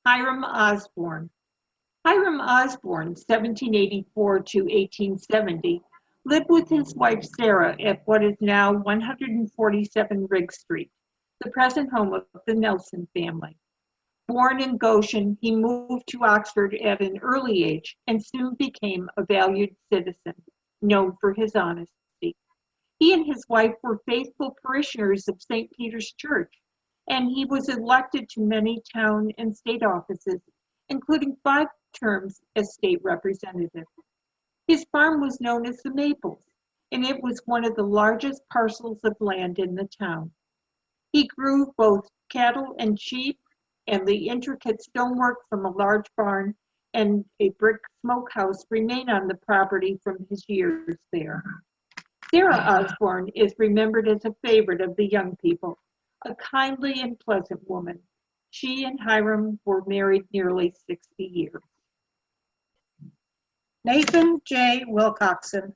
Hiram Osborn. Hiram Osborn, 1784 to 1870, lived with his wife Sarah at what is now 147 Riggs Street, the present home of the Nelson family. Born in Goshen, he moved to Oxford at an early age and soon became a valued citizen, known for his honesty. He and his wife were faithful parishioners of St. Peter's Church, and he was elected to many town and state offices, including 5 terms as state representative. His farm was known as the Maples, and it was one of the largest parcels of land in the town. He grew both cattle and sheep, and the intricate stonework from a large barn and a brick smokehouse remain on the property from his years there. Sarah Osborne is remembered as a favorite of the young people, a kindly and pleasant woman. She and Hiram were married nearly 60 years. Nathan J. Wilcoxon,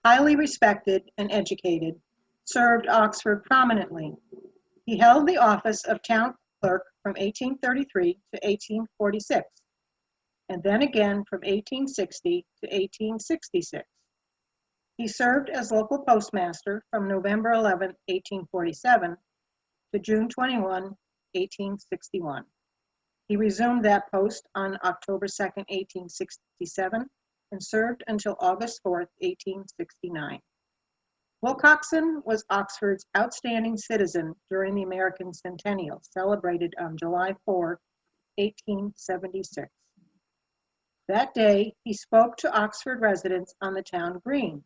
highly respected and educated, served Oxford prominently. He held the office of town clerk from 1833 to 1846, and then again from 1860 to 1866. He served as local postmaster from November 11, 1847 to June 21, 1861. He resumed that post on October 2, 1867, and served until August 4, 1869. Wilcoxon was Oxford's outstanding citizen during the American Centennial, celebrated on July 4, 1876. That day, he spoke to Oxford residents on the town green.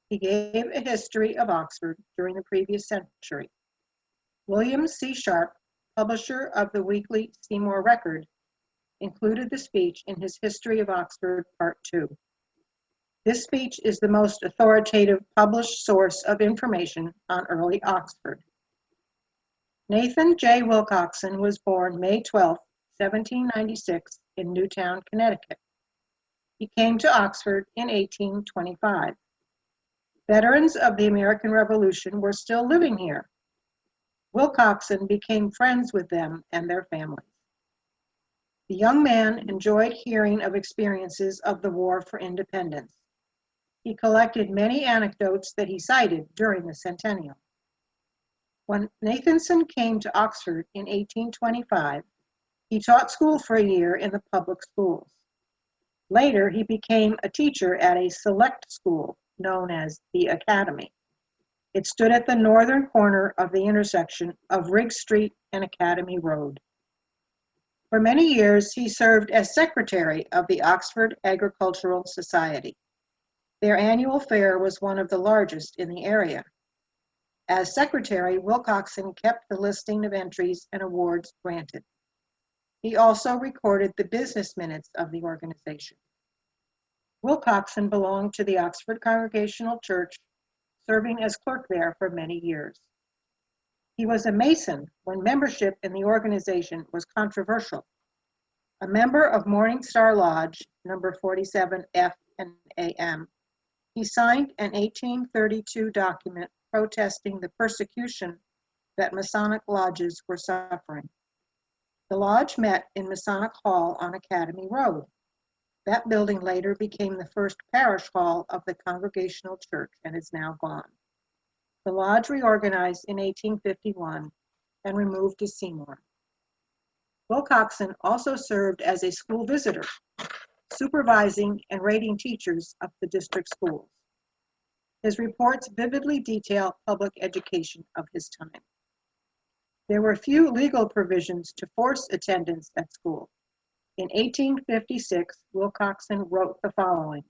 He gave a history of Oxford during the previous century. William C. Sharp, publisher of the weekly Seymour Record, included the speech in his History of Oxford, Part 2. This speech is the most authoritative published source of information on early Oxford. Nathan J. Wilcoxon was born May 12, 1796, in Newtown, Connecticut. He came to Oxford in 1825. Veterans of the American Revolution were still living here. Wilcoxon became friends with them and their families. The young man enjoyed hearing of experiences of the War for Independence. He collected many anecdotes that he cited during the centennial. When Nathanson came to Oxford in 1825, he taught school for a year in the public schools. Later, he became a teacher at a select school known as the Academy. It stood at the northern corner of the intersection of Riggs Street and Academy Road. For many years, he served as secretary of the Oxford Agricultural Society. Their annual fair was one of the largest in the area. As secretary, Wilcoxon kept the listing of entries and awards granted. He also recorded the business minutes of the organization. Wilcoxon belonged to the Oxford Congregational Church, serving as clerk there for many years. He was a Mason when membership in the organization was controversial. A member of Morning Star Lodge, number 47 F and AM, he signed an 1832 document protesting the persecution that Masonic lodges were suffering. The lodge met in Masonic Hall on Academy Road. That building later became the first parish hall of the Congregational Church and is now gone. The lodge reorganized in 1851 and removed to Seymour. Wilcoxon also served as a school visitor, supervising and rating teachers of the district schools. His reports vividly detail public education of his time. There were few legal provisions to force attendance at school. In 1856, Wilcoxon wrote the following: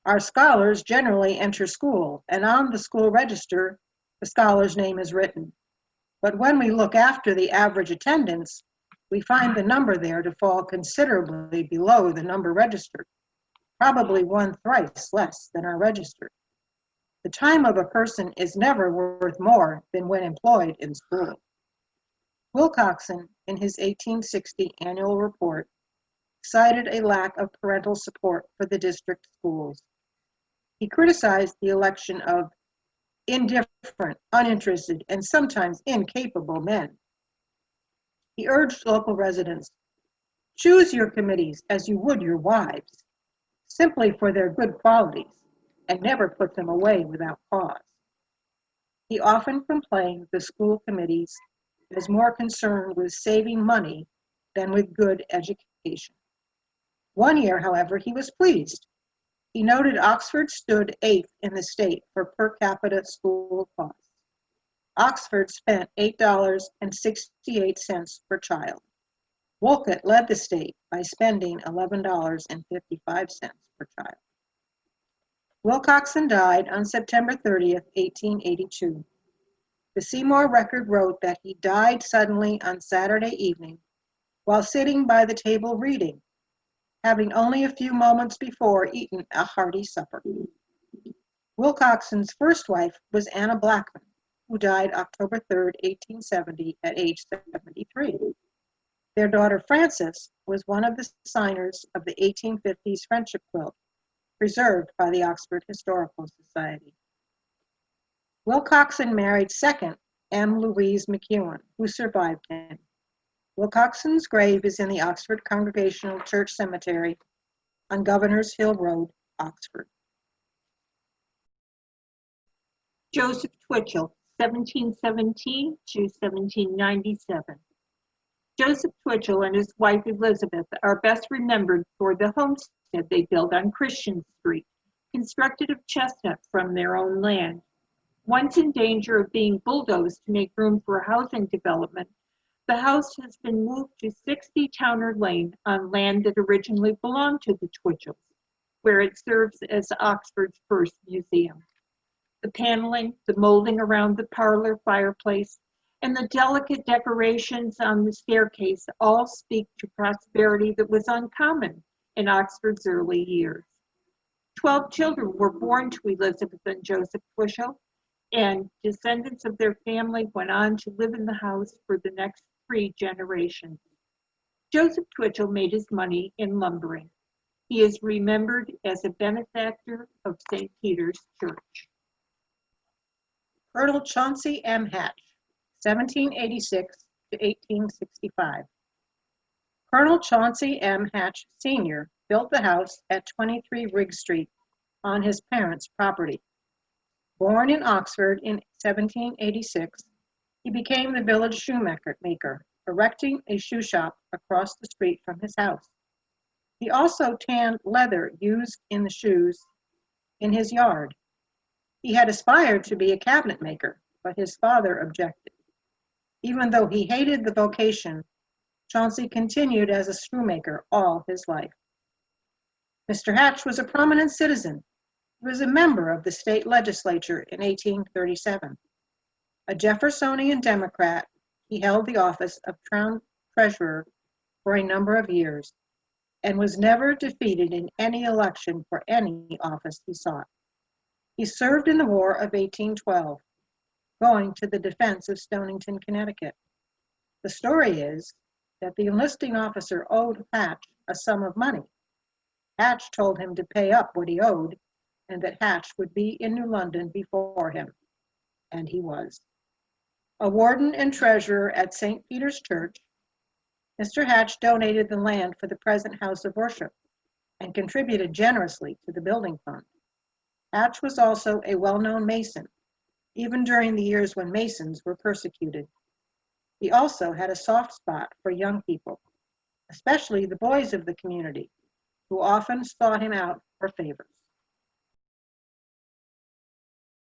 "Our scholars generally enter school, and on the school register, the scholar's name is written. But when we look after the average attendance, we find the number there to fall considerably below the number registered, probably 1/3 less than are registered. The time of a person is never worth more than when employed in school." Wilcoxon, in his 1860 annual report, cited a lack of parental support for the district schools. He criticized the election of indifferent, uninterested, and sometimes incapable men. He urged local residents, choose your committees as you would your wives, simply for their good qualities, and never put them away without cause. He often complained the school committees was more concerned with saving money than with good education. One year, however, he was pleased. He noted Oxford stood 8th in the state for per capita school costs. Oxford spent $8.68 per child. Wolcott led the state by spending $11.55 per child. Wilcoxon died on September 30th, 1882. The Seymour Record wrote that he died suddenly on Saturday evening while sitting by the table reading, having only a few moments before eaten a hearty supper. Wilcoxon's first wife was Anna Blackman, who died October 3rd, 1870, at age 73. Their daughter Frances was one of the signers of the 1850s friendship quilt, preserved by the Oxford Historical Society. Wilcoxon married second M. Louise McEwen, who survived him. Wilcoxon's grave is in the Oxford Congregational Church Cemetery on Governor's Hill Road, Oxford. Joseph Twitchell, 1717 to 1797. Joseph Twitchell and his wife Elizabeth are best remembered for the homestead they built on Christian Street, constructed of chestnut from their own land. Once in danger of being bulldozed to make room for housing development, the house has been moved to 60 Towner Lane on land that originally belonged to the Twitchells, where it serves as Oxford's first museum. The paneling, the molding around the parlor fireplace, and the delicate decorations on the staircase all speak to prosperity that was uncommon in Oxford's early years. 12 children were born to Elizabeth and Joseph Twitchell, and descendants of their family went on to live in the house for the next 3 generations. Joseph Twitchell made his money in lumbering. He is remembered as a benefactor of St. Peter's Church. Colonel Chauncey M. Hatch, 1786 to 1865. Colonel Chauncey M. Hatch, Sr. built the house at 23 Rigg Street on his parents' property. Born in Oxford in 1786, he became the village shoemaker, erecting a shoe shop across the street from his house. He also tanned leather used in the shoes in his yard. He had aspired to be a cabinet maker, but his father objected. Even though he hated the vocation, Chauncey continued as a shoemaker all his life. Mr. Hatch was a prominent citizen. He was a member of the state legislature in 1837. A Jeffersonian Democrat, he held the office of town treasurer for a number of years and was never defeated in any election for any office he sought. He served in the War of 1812, going to the defense of Stonington, Connecticut. The story is that the enlisting officer owed Hatch a sum of money. Hatch told him to pay up what he owed, and that Hatch would be in New London before him. And he was. A warden and treasurer at St. Peter's Church, Mr. Hatch donated the land for the present house of worship and contributed generously to the building fund. Hatch was also a well-known Mason, even during the years when Masons were persecuted. He also had a soft spot for young people, especially the boys of the community, who often sought him out for favors.